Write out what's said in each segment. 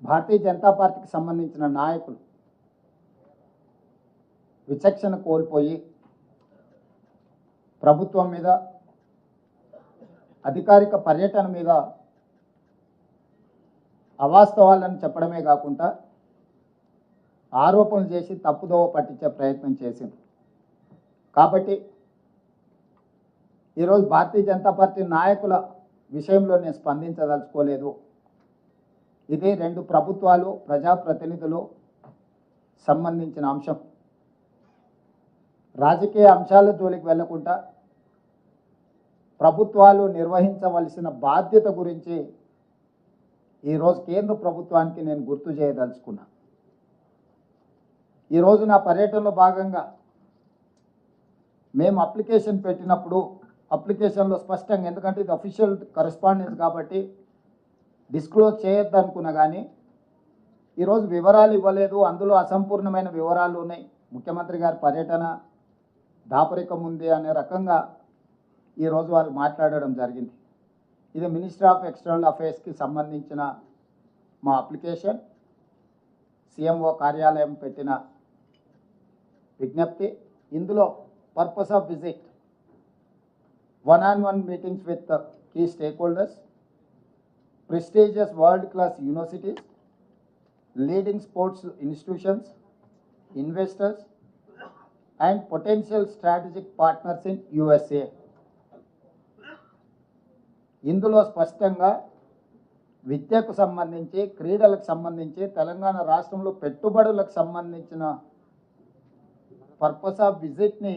భారతీయ జనతా పార్టీకి సంబంధించిన నాయకులు విచక్షణ కోల్పోయి ప్రభుత్వం మీద అధికారిక పర్యటన మీద అవాస్తవాలను చెప్పడమే కాకుండా ఆరోపణలు చేసి తప్పుదోవ పట్టించే ప్రయత్నం చేసింది. కాబట్టి ఈరోజు భారతీయ జనతా పార్టీ నాయకుల విషయంలో నేను స్పందించదలుచుకోలేదు. ఇది రెండు ప్రభుత్వాలు ప్రజాప్రతినిధులు సంబంధించిన అంశం. రాజకీయ అంశాల జోలికి వెళ్లకుండా ప్రభుత్వాలు నిర్వహించవలసిన బాధ్యత గురించి ఈరోజు కేంద్ర ప్రభుత్వానికి నేను గుర్తు చేయదలుచుకున్నా. ఈరోజు నా పర్యటనలో భాగంగా మేము అప్లికేషన్ పెట్టినప్పుడు అప్లికేషన్లో స్పష్టంగా, ఎందుకంటే ఇది అఫీషియల్ కరెస్పాండెన్స్ కాబట్టి డిస్క్లోజ్ చేయొద్దు అనుకున్నా, కానీ ఈరోజు వివరాలు ఇవ్వలేదు. అందులో అసంపూర్ణమైన వివరాలు ఉన్నాయి. ముఖ్యమంత్రి గారి పర్యటన దాపరికం ఉంది అనే రకంగా ఈరోజు వాళ్ళు మాట్లాడడం జరిగింది. ఇది మినిస్ట్రీ ఆఫ్ ఎక్స్టర్నల్ అఫైర్స్కి సంబంధించిన మా అప్లికేషన్. సిఎంఓ కార్యాలయం పెట్టిన విజ్ఞప్తి. ఇందులో purpose of visit, one-on-one meetings with the key stakeholders, prestigious world-class universities, leading sports institutions, investors, and potential strategic partners in USA. ఇందులో స్పష్టంగా విద్యకు సంబంధించి, క్రీడలకు సంబంధించి, తెలంగాణ రాష్ట్రంలో పెట్టుబడులకు సంబంధించిన పర్పస్ ఆఫ్ విజిట్ని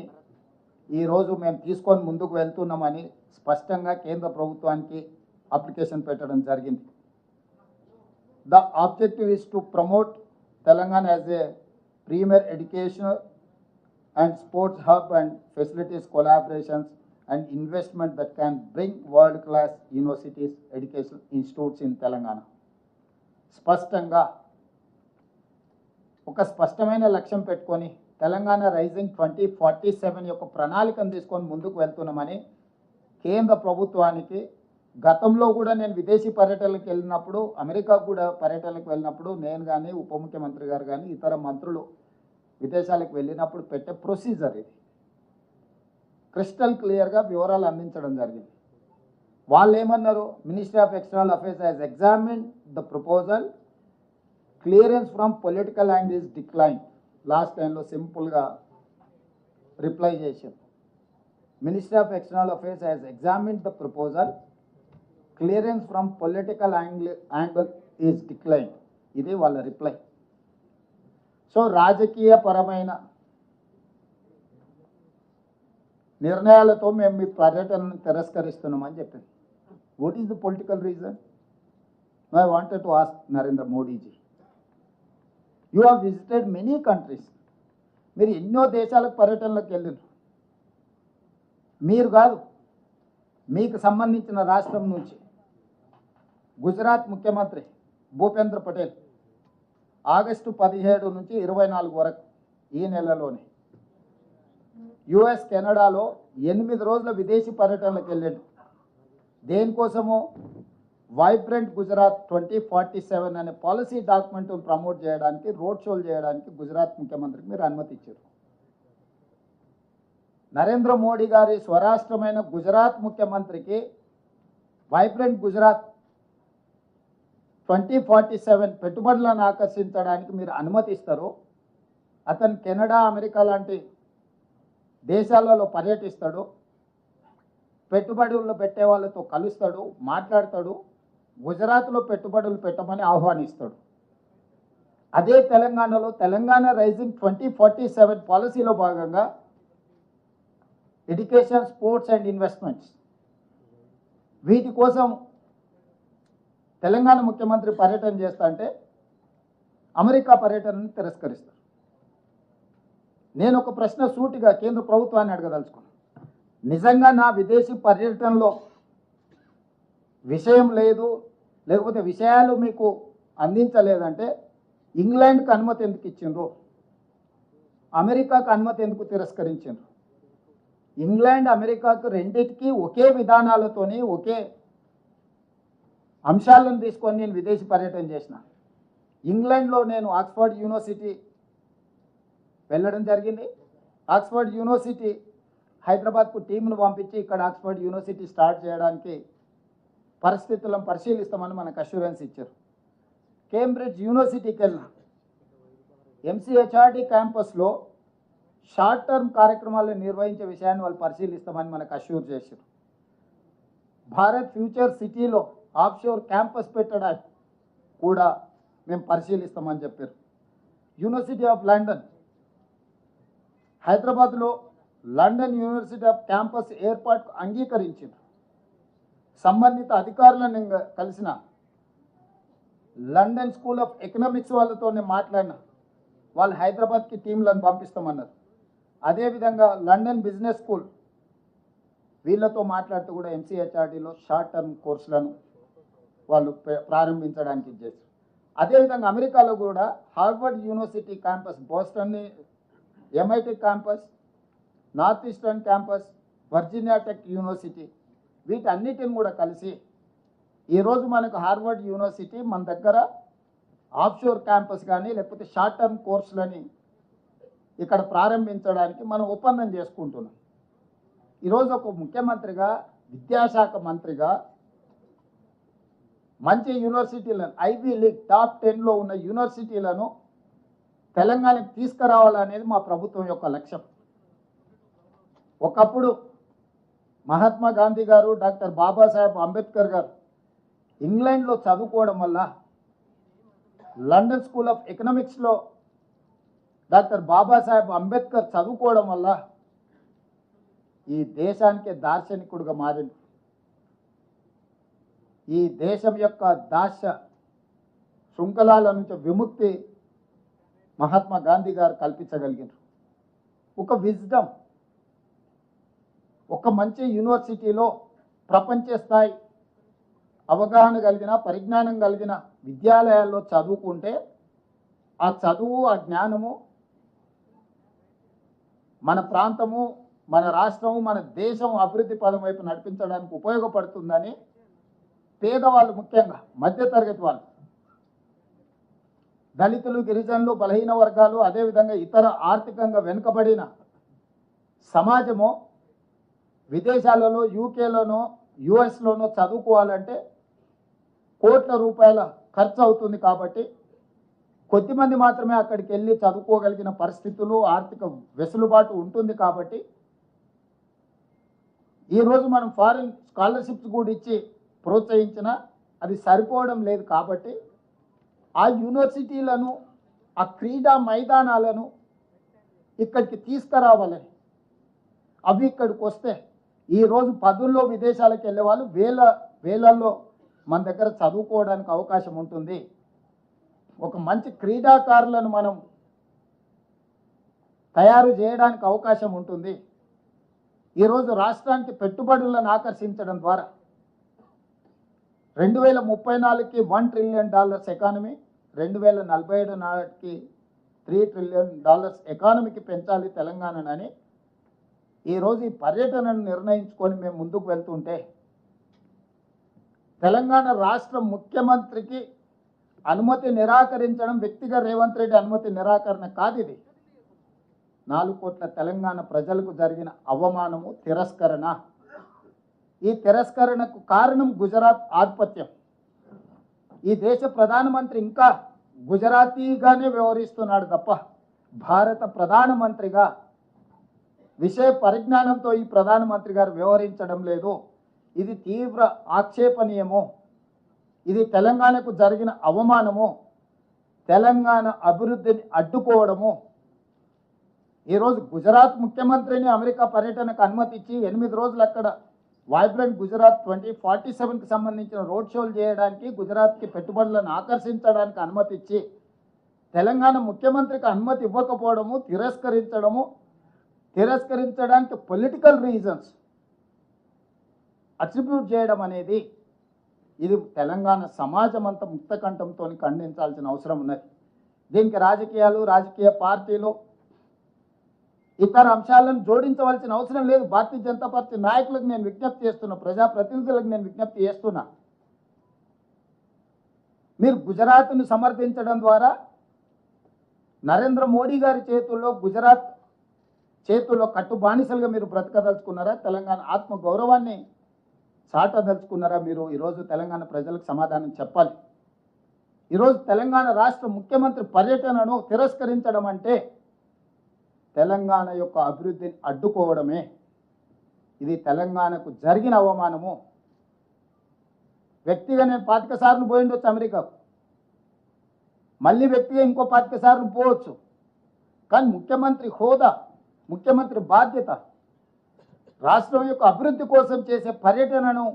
ఈరోజు మేము తీసుకొని ముందుకు వెళ్తున్నామని స్పష్టంగా కేంద్ర ప్రభుత్వానికి అప్లికేషన్ పెట్టడం జరిగింది. The objective is to promote Telangana as a premier educational and sports hub and facilities collaborations and investment that can bring world-class universities, education institutes in Telangana. స్పష్టంగా ఒక స్పష్టమైన లక్ష్యం పెట్టుకొని తెలంగాణ రైజింగ్ 2047 యొక్క ప్రణాళికను తీసుకొని ముందుకు వెళ్తున్నామని కేంద్ర ప్రభుత్వానికి గతంలో కూడా నేను విదేశీ పర్యటనలకు వెళ్ళినప్పుడు, అమెరికా కూడా పర్యటనలకు వెళ్ళినప్పుడు నేను కానీ, ఉప ముఖ్యమంత్రి గారు కానీ, ఇతర మంత్రులు విదేశాలకు వెళ్ళినప్పుడు పెట్టే ప్రొసీజర్ ఇది. క్రిస్టల్ క్లియర్గా వివరాలు అందించడం జరిగింది. వాళ్ళు ఏమన్నారు, ministry of external affairs has examined the proposal, clearance from political angle is decline. Last టైంలో సింపుల్గా రిప్లై చేశారు. Ministry of external affairs has examined the proposal, clearance from political angle is decline. ఇది వాళ్ళ రిప్లై. సో రాజకీయ పరమైన నిర్ణయాలతో మేము మీ పర్యటనను తిరస్కరిస్తున్నామని చెప్పింది. What is the political reason? I wanted to ask Narendra Modiji, you have visited many countries. మీరు ఎన్నో దేశాలకు పర్యటనలకు వెళ్ళారు. మీరు కాదు, మీకు సంబంధించిన రాష్ట్రం నుంచి గుజరాత్ ముఖ్యమంత్రి భూపేంద్ర పటేల్ ఆగస్టు 17 నుంచి 24 వరకు ఈ నెలలోనే యుఎస్, కెనడాలో 8 రోజుల విదేశీ పర్యటనలకు వెళ్ళాడు. దేనికోసమో వైబ్రెంట్ గుజరాత్ 2047 అనే పాలసీ డాక్యుమెంట్ను ప్రమోట్ చేయడానికి, రోడ్ షోలు చేయడానికి గుజరాత్ ముఖ్యమంత్రికి మీరు అనుమతి ఇచ్చారు. నరేంద్ర మోడీ గారి స్వరాష్ట్రమైన గుజరాత్ ముఖ్యమంత్రికి వైబ్రెంట్ గుజరాత్ 2047 పెట్టుబడులను ఆకర్షించడానికి మీరు అనుమతిస్తారు. అతను కెనడా, అమెరికా లాంటి దేశాలలో పర్యటిస్తాడు, పెట్టుబడులు పెట్టే వాళ్ళతో కలుస్తాడు, మాట్లాడతాడు, గుజరాత్లో పెట్టుబడులు పెట్టమని ఆహ్వానిస్తాడు. అదే తెలంగాణలో తెలంగాణ రైజింగ్ 2047 పాలసీలో భాగంగా ఎడ్యుకేషన్, స్పోర్ట్స్ అండ్ ఇన్వెస్ట్మెంట్స్, వీటి కోసం తెలంగాణ ముఖ్యమంత్రి పర్యటన చేస్తా అంటే అమెరికా పర్యటనను తిరస్కరిస్తారు. నేను ఒక ప్రశ్న సూటిగా కేంద్ర ప్రభుత్వాన్ని అడగదలుచుకున్నాను. నిజంగా నా విదేశీ పర్యటనలో విషయం లేదు, లేకపోతే విషయాలు మీకు అందించలేదంటే ఇంగ్లాండ్కి అనుమతి ఎందుకు ఇచ్చిండ్రు, అమెరికాకు అనుమతి ఎందుకు తిరస్కరించిండ్రు? ఇంగ్లాండ్, అమెరికాకు రెండింటికి ఒకే విధానాలతోని, ఒకే అంశాలను తీసుకొని నేను విదేశీ పర్యటన చేసిన. ఇంగ్లాండ్లో నేను ఆక్స్ఫర్డ్ యూనివర్సిటీ వెళ్ళడం జరిగింది. ఆక్స్ఫర్డ్ యూనివర్సిటీ హైదరాబాద్కు టీంను పంపించి ఇక్కడ ఆక్స్ఫర్డ్ యూనివర్సిటీ స్టార్ట్ చేయడానికి పరిస్థితులను పరిశీలిస్తామని మనకు అష్యూరెన్స్ ఇచ్చారు. కేంబ్రిడ్జ్ యూనివర్సిటీకి వెళ్ళిన ఎంసీహెచ్ఆర్డి క్యాంపస్లో షార్ట్ టర్మ్ కార్యక్రమాలను నిర్వహించే విషయాన్ని వాళ్ళు పరిశీలిస్తామని మనకు అష్యూర్ చేశారు. భారత్ ఫ్యూచర్ సిటీలో ఆఫ్షోర్ క్యాంపస్ పెట్టడానికి కూడా మేము పరిశీలిస్తామని చెప్పారు. యూనివర్సిటీ ఆఫ్ లండన్ హైదరాబాద్లో లండన్ యూనివర్సిటీ ఆఫ్ క్యాంపస్ ఏర్పాటుకు అంగీకరించింది. సంబంధిత అధికారులను నేను కలిసిన, లండన్ స్కూల్ ఆఫ్ ఎకనామిక్స్ వాళ్ళతో నేను మాట్లాడిన, వాళ్ళు హైదరాబాద్కి టీంలను పంపిస్తామన్నారు. అదేవిధంగా లండన్ బిజినెస్ స్కూల్ వీళ్ళతో మాట్లాడుతూ కూడా ఎంసీహెచ్ఆర్డీలో షార్ట్ టర్మ్ కోర్సులను వాళ్ళు ప్రారంభించడానికి చేశారు. అదేవిధంగా అమెరికాలో కూడా Harvard university campus, Boston MIT campus, north eastern campus, Virginia tech university, వీటన్నిటిని కూడా కలిసి ఈరోజు మనకు హార్వర్డ్ యూనివర్సిటీ మన దగ్గర ఆఫ్షోర్ క్యాంపస్ కానీ లేకపోతే షార్ట్ టర్మ్ కోర్సులని ఇక్కడ ప్రారంభించడానికి మనం ఒప్పందం చేసుకుంటున్నాం. ఈరోజు ఒక ముఖ్యమంత్రిగా, విద్యాశాఖ మంత్రిగా మంచి యూనివర్సిటీలను, ఐబీ లీగ్ టాప్ 10లో ఉన్న యూనివర్సిటీలను తెలంగాణకు తీసుకురావాలనేది మా ప్రభుత్వం యొక్క లక్ష్యం. ఒకప్పుడు మహాత్మా గాంధీ గారు, డాక్టర్ బాబాసాహెబ్ అంబేద్కర్ గారు ఇంగ్లాండ్లో చదువుకోవడం వల్ల, లండన్ స్కూల్ ఆఫ్ ఎకనామిక్స్లో డాక్టర్ బాబాసాహెబ్ అంబేద్కర్ చదువుకోవడం వల్ల ఈ దేశానికే దార్శనికుడుగా మారింది. ఈ దేశం యొక్క దాస్య శృంఖలాల నుంచి విముక్తి మహాత్మా గాంధీ గారు కల్పించగలిగారు. ఒక విజ్డమ్, ఒక మంచి యూనివర్సిటీలో ప్రపంచ స్థాయి అవగాహన కలిగిన, పరిజ్ఞానం కలిగిన విద్యాలయాల్లో చదువుకుంటే ఆ చదువు, ఆ జ్ఞానము మన ప్రాంతము, మన రాష్ట్రము, మన దేశం అభివృద్ధి పదం వైపు నడిపించడానికి ఉపయోగపడుతుందని పేదవాళ్ళు, ముఖ్యంగా మధ్యతరగతి వాళ్ళు, దళితులు, గిరిజనులు, బలహీన వర్గాలు, అదేవిధంగా ఇతర ఆర్థికంగా వెనుకబడిన సమాజము విదేశాలలో, యూకేలోనో యుఎస్లోనో చదువుకోవాలంటే కోట్ల రూపాయల ఖర్చు అవుతుంది. కాబట్టి కొద్దిమంది మాత్రమే అక్కడికి వెళ్ళి చదువుకోగలిగిన పరిస్థితులు, ఆర్థిక వెసులుబాటు ఉంటుంది. కాబట్టి ఈరోజు మనం ఫారిన్ స్కాలర్షిప్స్ కూడా ఇచ్చి ప్రోత్సహించిన అది సరిపోవడం లేదు. కాబట్టి ఆ యూనివర్సిటీలను, ఆ క్రీడా మైదానాలను ఇక్కడికి తీసుకురావాలని, అవి ఇక్కడికి వస్తే ఈరోజు పదుల్లో విదేశాలకు వెళ్ళే వాళ్ళు వేలల్లో మన దగ్గర చదువుకోవడానికి అవకాశం ఉంటుంది. ఒక మంచి క్రీడాకారులను మనం తయారు చేయడానికి అవకాశం ఉంటుంది. ఈరోజు రాష్ట్రానికి పెట్టుబడులను ఆకర్షించడం ద్వారా 2034కి $1 ట్రిలియన్ ఎకానమీ, 2047 నాటికి $3 ట్రిలియన్ ఎకానమీకి పెంచాలి తెలంగాణని ఈరోజు ఈ పర్యటనను నిర్ణయించుకొని మేము ముందుకు వెళ్తుంటే, తెలంగాణ రాష్ట్ర ముఖ్యమంత్రికి అనుమతి నిరాకరించడం వ్యక్తిగా రేవంత్ రెడ్డి అనుమతి నిరాకరణ కాదు. ఇది 4 కోట్ల తెలంగాణ ప్రజలకు జరిగిన అవమానము, తిరస్కరణ. ఈ తిరస్కరణకు కారణం గుజరాత్ ఆధిపత్యం. ఈ దేశ ప్రధానమంత్రి ఇంకా గుజరాతీగానే వ్యవహరిస్తున్నాడు తప్ప భారత ప్రధానమంత్రిగా విషయ పరిజ్ఞానంతో ఈ ప్రధానమంత్రి గారు వ్యవహరించడం లేదు. ఇది తీవ్ర ఆక్షేపణీయము. ఇది తెలంగాణకు జరిగిన అవమానము, తెలంగాణ అభివృద్ధిని అడ్డుకోవడము. ఈరోజు గుజరాత్ ముఖ్యమంత్రిని అమెరికా పర్యటనకు అనుమతి ఇచ్చి 8 రోజులు అక్కడ వైబ్రెంట్ గుజరాత్ 2047కి సంబంధించిన రోడ్ షోలు చేయడానికి, గుజరాత్కి పెట్టుబడులను ఆకర్షించడానికి అనుమతి ఇచ్చి తెలంగాణ ముఖ్యమంత్రికి అనుమతి ఇవ్వకపోవడము, తిరస్కరించడానికి పొలిటికల్ రీజన్స్ అట్రిబ్యూట్ చేయడం అనేది ఇది తెలంగాణ సమాజం అంతా ముక్తకంఠంతో ఖండించాల్సిన అవసరం ఉన్నది. దీనికి రాజకీయాలు, రాజకీయ పార్టీలు, ఇతర అంశాలను జోడించవలసిన అవసరం లేదు. భారతీయ జనతా పార్టీ నాయకులకు నేను విజ్ఞప్తి చేస్తున్నా, ప్రజాప్రతినిధులకు నేను విజ్ఞప్తి చేస్తున్నా, మీరు గుజరాత్ను సమర్థించడం ద్వారా నరేంద్ర మోడీ గారి చేతుల్లో గుజరాత్ చేతుల్లో కట్టు బానిసలుగా మీరు బ్రతకదలుచుకున్నారా? తెలంగాణ ఆత్మ గౌరవాన్ని చాటదలుచుకున్నారా? మీరు ఈరోజు తెలంగాణ ప్రజలకు సమాధానం చెప్పాలి. ఈరోజు తెలంగాణ రాష్ట్ర ముఖ్యమంత్రి పర్యటనను తిరస్కరించడం అంటే తెలంగాణ యొక్క అభివృద్ధిని అడ్డుకోవడమే. ఇది తెలంగాణకు జరిగిన అవమానము. వ్యక్తిగా నేను 25 సార్లు పోయిండొచ్చు అమెరికాకు, మళ్ళీ వ్యక్తిగా ఇంకో 25 సార్లు పోవచ్చు. కానీ ముఖ్యమంత్రి హోదా, ముఖ్యమంత్రి బాధ్యత, రాష్ట్రం యొక్క అభివృద్ధి కోసం చేసే పర్యటనను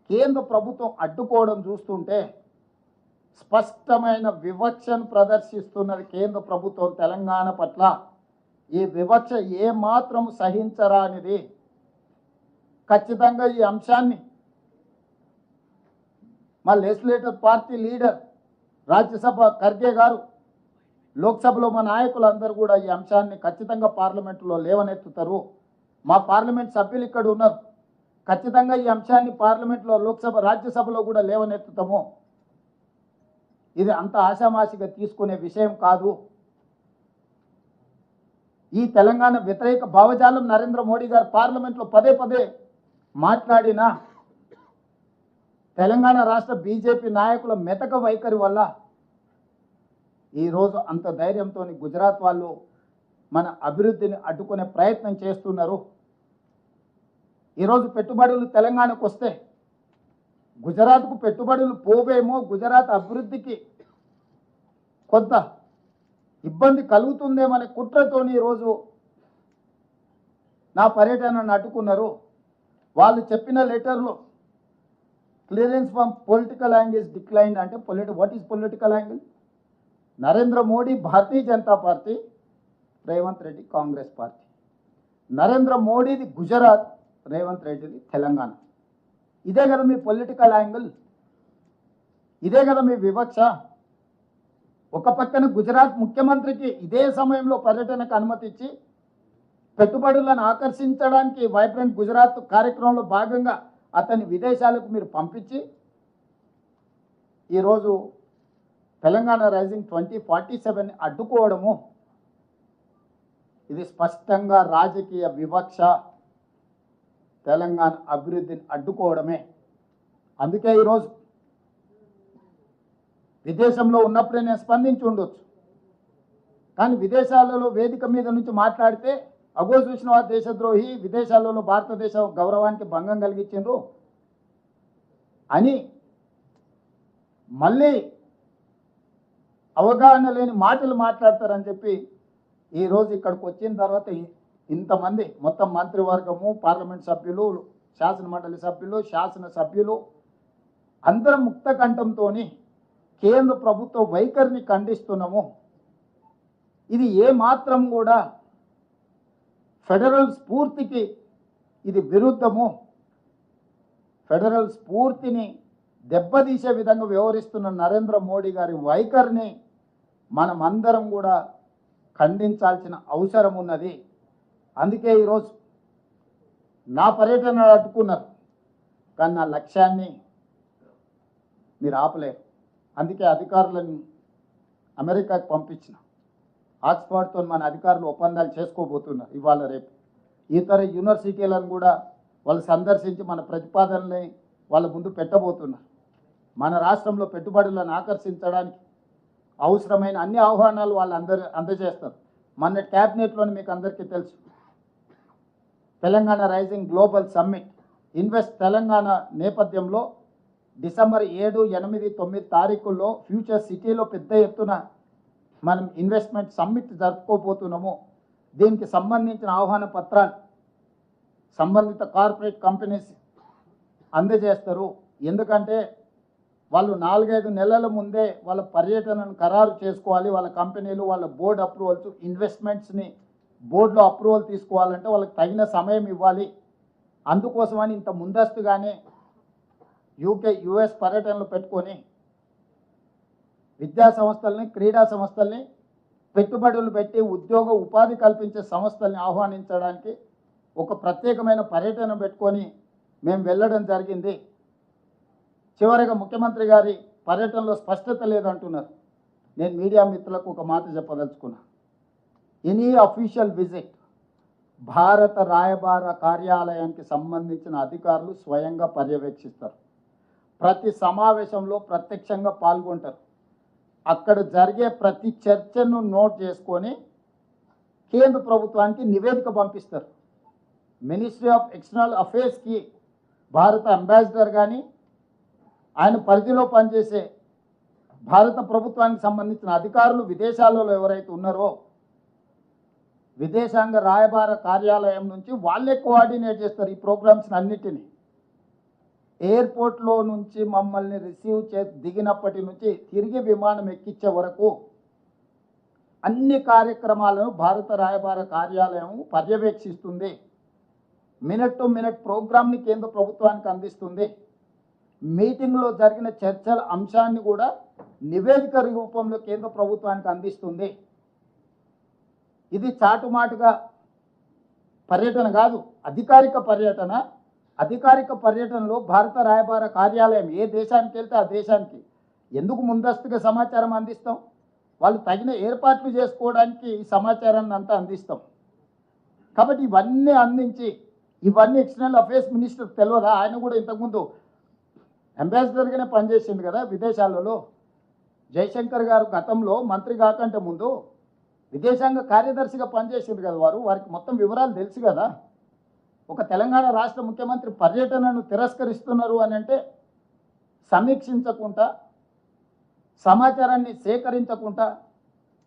కేంద్ర ప్రభుత్వం అడ్డుకోవడం చూస్తుంటే స్పష్టమైన వివక్షను ప్రదర్శిస్తున్నది కేంద్ర ప్రభుత్వం తెలంగాణ పట్ల. ఈ వివక్ష ఏమాత్రం సహించరానిది. ఖచ్చితంగా ఈ అంశాన్ని మా legislative party leader Rajya Sabha Kharge గారు, లోక్సభలో మా నాయకులందరూ కూడా ఈ అంశాన్ని ఖచ్చితంగా పార్లమెంటులో లేవనెత్తుతారు. మా పార్లమెంట్ సభ్యులు ఇక్కడ ఉన్నారు, ఖచ్చితంగా ఈ అంశాన్ని పార్లమెంట్లో, లోక్సభ, రాజ్యసభలో కూడా లేవనెత్తుతాము. ఇది అంత ఆషామాషిగా తీసుకునే విషయం కాదు. ఈ తెలంగాణ వ్యతిరేక భావజాలం నరేంద్ర మోడీ గారు పార్లమెంట్లో పదే పదే మాట్లాడినా తెలంగాణ రాష్ట్ర బీజేపీ నాయకుల మెతక వైఖరి వల్ల ఈరోజు అంత ధైర్యంతో గుజరాత్ వాళ్ళు మన అభివృద్ధిని అడ్డుకునే ప్రయత్నం చేస్తున్నారు. ఈరోజు పెట్టుబడులు తెలంగాణకు వస్తే గుజరాత్కు పెట్టుబడులు పోవేమో, గుజరాత్ అభివృద్ధికి కొంత ఇబ్బంది కలుగుతుందేమనే కుట్రతోని ఈరోజు నా పర్యటనను అడ్డుకున్నారు. వాళ్ళు చెప్పిన లెటర్లో clearance from political angle is declined అంటే what is political angle? Narendra Modi Bharatiya Janata Party, Revanth Reddy Congress party. Narendra మోడీది గుజరాత్, రేవంత్ రెడ్డిది తెలంగాణ. ఇదే కదా మీ పొలిటికల్ యాంగిల్, ఇదే కదా మీ వివక్ష. ఒక పక్కన గుజరాత్ ముఖ్యమంత్రికి ఇదే సమయంలో పర్యటనకు అనుమతి ఇచ్చి పెట్టుబడులను ఆకర్షించడానికి వైబ్రెంట్ గుజరాత్ కార్యక్రమంలో భాగంగా అతన్ని విదేశాలకు మీరు పంపించి ఈరోజు తెలంగాణ రైజింగ్ 2047 అడ్డుకోవడము, ఇది స్పష్టంగా రాజకీయ వివక్ష, తెలంగాణ అభివృద్ధిని అడ్డుకోవడమే. అందుకే ఈరోజు విదేశంలో ఉన్నప్పుడే నేను స్పందించి ఉండొచ్చు, కానీ విదేశాలలో వేదిక మీద నుంచి మాట్లాడితే అగో చూసిన దేశద్రోహి, విదేశాలలో భారతదేశ గౌరవానికి భంగం కలిగించిండ్రు అని మళ్ళీ అవగాహన లేని మాటలు మాట్లాడతారని చెప్పి ఈరోజు ఇక్కడికి వచ్చిన తర్వాత ఇంతమంది మొత్తం మంత్రివర్గము, పార్లమెంట్ సభ్యులు, శాసనమండలి సభ్యులు, శాసనసభ్యులు అందరం ముక్త కంఠంతో కేంద్ర ప్రభుత్వ వైఖరిని ఖండిస్తున్నాము. ఇది ఏమాత్రం కూడా ఫెడరల్ స్ఫూర్తికి ఇది విరుద్ధము. ఫెడరల్ స్ఫూర్తిని దెబ్బతీసే విధంగా వ్యవహరిస్తున్న నరేంద్ర మోడీ గారి వైఖరిని మనమందరం కూడా ఖండించాల్సిన అవసరం ఉన్నది. అందుకే ఈరోజు నా పర్యటన అడ్డుకున్నారు, కానీ నా లక్ష్యాన్ని మీరు ఆపలేరు. అందుకే అధికారులను అమెరికాకు పంపించిన. ఆక్స్ఫర్డ్తో మన అధికారులు ఒప్పందాలు చేసుకోబోతున్నారు ఇవాళ రేపు. ఇతర యూనివర్సిటీలను కూడా వాళ్ళు సందర్శించి మన ప్రతిపాదనల్ని వాళ్ళ ముందు పెట్టబోతున్నారు. మన రాష్ట్రంలో పెట్టుబడులను ఆకర్షించడానికి అవసరమైన అన్ని ఆహ్వానాలు వాళ్ళు అందజేస్తారు. మన క్యాబినెట్లోని మీకు అందరికీ తెలుసు, Telangana rising global summit invest Telangana నేపథ్యంలో డిసెంబర్ 7, 8, 9 తారీఖుల్లో ఫ్యూచర్ సిటీలో పెద్ద ఎత్తున మనం ఇన్వెస్ట్మెంట్ సమ్మిట్ జరుపుకోబోతున్నాము. దీనికి సంబంధించిన ఆహ్వాన పత్రాలు సంబంధిత కార్పొరేట్ కంపెనీస్ అందజేస్తారు. ఎందుకంటే వాళ్ళు 4-5 నెలల ముందే వాళ్ళ పర్యటనను ఖరారు చేసుకోవాలి. వాళ్ళ కంపెనీలు, వాళ్ళ బోర్డు అప్రూవల్స్, ఇన్వెస్ట్మెంట్స్ని బోర్డులో అప్రూవల్ తీసుకోవాలంటే వాళ్ళకి తగిన సమయం ఇవ్వాలి. అందుకోసమని ఇంత ముందస్తుగానే యుఎస్ పర్యటనలు పెట్టుకొని విద్యా సంస్థల్ని, క్రీడా సంస్థల్ని, పెట్టుబడులు పెట్టి ఉద్యోగ ఉపాధి కల్పించే సంస్థల్ని ఆహ్వానించడానికి ఒక ప్రత్యేకమైన పర్యటన పెట్టుకొని మేము వెళ్ళడం జరిగింది. చివరిగా ముఖ్యమంత్రి గారి పర్యటనలో స్పష్టత లేదంటున్నారు. నేను మీడియా మిత్రులకు ఒక మాట చెప్పదలుచుకున్నా. ఎనీ అఫీషియల్ విజిట్ భారత రాయబార కార్యాలయానికి సంబంధించిన అధికారులు స్వయంగా పర్యవేక్షిస్తారు. ప్రతి సమావేశంలో ప్రత్యక్షంగా పాల్గొంటారు. అక్కడ జరిగే ప్రతి చర్చను నోట్ చేసుకొని కేంద్ర ప్రభుత్వానికి నివేదిక పంపిస్తారు. మినిస్ట్రీ ఆఫ్ ఎక్స్టర్నల్ అఫేర్స్కి భారత అంబాసిడర్ కానీ ఆయన పరిధిలో పనిచేసే భారత ప్రభుత్వానికి సంబంధించిన అధికారులు విదేశాలలో ఎవరైతే ఉన్నారో విదేశాంగ రాయబార కార్యాలయం నుంచి వాళ్ళే కోఆర్డినేట్ చేస్తారు ఈ ప్రోగ్రామ్స్ అన్నిటినీ. ఎయిర్పోర్ట్లో నుంచి మమ్మల్ని రిసీవ్ దిగినప్పటి నుంచి తిరిగి విమానం ఎక్కించే వరకు అన్ని కార్యక్రమాలను భారత రాయబార కార్యాలయం పర్యవేక్షిస్తుంది. మినిట్ టు మినిట్ ప్రోగ్రామ్ని కేంద్ర ప్రభుత్వానికి అందిస్తుంది. మీటింగ్లో జరిగిన చర్చల అంశాన్ని కూడా నివేదిక రూపంలో కేంద్ర ప్రభుత్వానికి అందిస్తుంది. ఇది చాటుమాటుగా పర్యటన కాదు, అధికారిక పర్యటన. అధికారిక పర్యటనలో భారత రాయబార కార్యాలయం ఏ దేశానికి వెళ్తే ఆ దేశానికి ఎందుకు ముందస్తుగా సమాచారం అందిస్తాం? వాళ్ళు తగిన ఏర్పాట్లు చేసుకోవడానికి ఈ సమాచారాన్ని అంతా అందిస్తాం. కాబట్టి ఇవన్నీ అందించి ఇవన్నీ ఎక్స్టర్నల్ అఫేర్స్ మినిస్టర్ తెలియదా? ఆయన కూడా ఇంతకుముందు అంబాసిడర్గానే పనిచేసింది కదా విదేశాలలో. జయశంకర్ గారు గతంలో మంత్రి కాకంటే ముందు విదేశాంగ కార్యదర్శిగా పనిచేసింది కదా వారికి మొత్తం వివరాలు తెలుసు కదా. ఒక తెలంగాణ రాష్ట్ర ముఖ్యమంత్రి పర్యటనను తిరస్కరిస్తున్నారు అని అంటే సమీక్షించకుండా సమాచారాన్ని సేకరించకుండా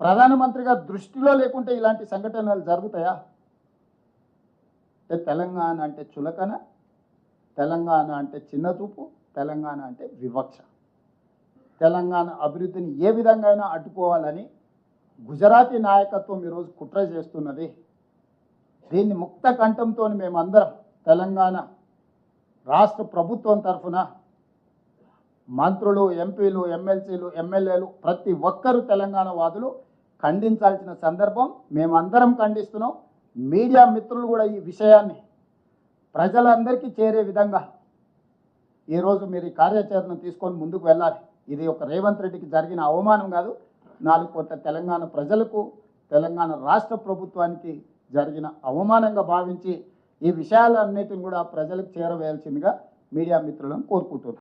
ప్రధానమంత్రిగా దృష్టిలో లేకుంటే ఇలాంటి సంఘటనలు జరుగుతాయా? తెలంగాణ అంటే చులకన, తెలంగాణ అంటే చిన్నచూపు, తెలంగాణ అంటే వివక్ష. తెలంగాణ అభివృద్ధిని ఏ విధంగా అయినా అడ్డుకోవాలని గుజరాతీ నాయకత్వం ఈరోజు కుట్ర చేస్తున్నది. దీన్ని ముక్త కంఠంతో మేమందరం తెలంగాణ రాష్ట్ర ప్రభుత్వం తరఫున మంత్రులు, ఎంపీలు, ఎమ్మెల్సీలు, ఎమ్మెల్యేలు ప్రతి ఒక్కరూ తెలంగాణ వాదులు ఖండించాల్సిన సందర్భం. మేమందరం ఖండిస్తున్నాం. మీడియా మిత్రులు కూడా ఈ విషయాన్ని ప్రజలందరికీ చేరే విధంగా ఈరోజు మీరు ఈ కార్యాచరణను తీసుకొని ముందుకు వెళ్ళాలి. ఇది ఒక రేవంత్ రెడ్డికి జరిగిన అవమానం కాదు, 4 కోట్ల తెలంగాణ ప్రజలకు, తెలంగాణ రాష్ట్ర ప్రభుత్వానికి జరిగిన అవమానంగా భావించి ఈ విషయాలన్నిటిని కూడా ప్రజలకు చేరవేయాల్సిందిగా మీడియా మిత్రులను కోరుకుంటున్నాను.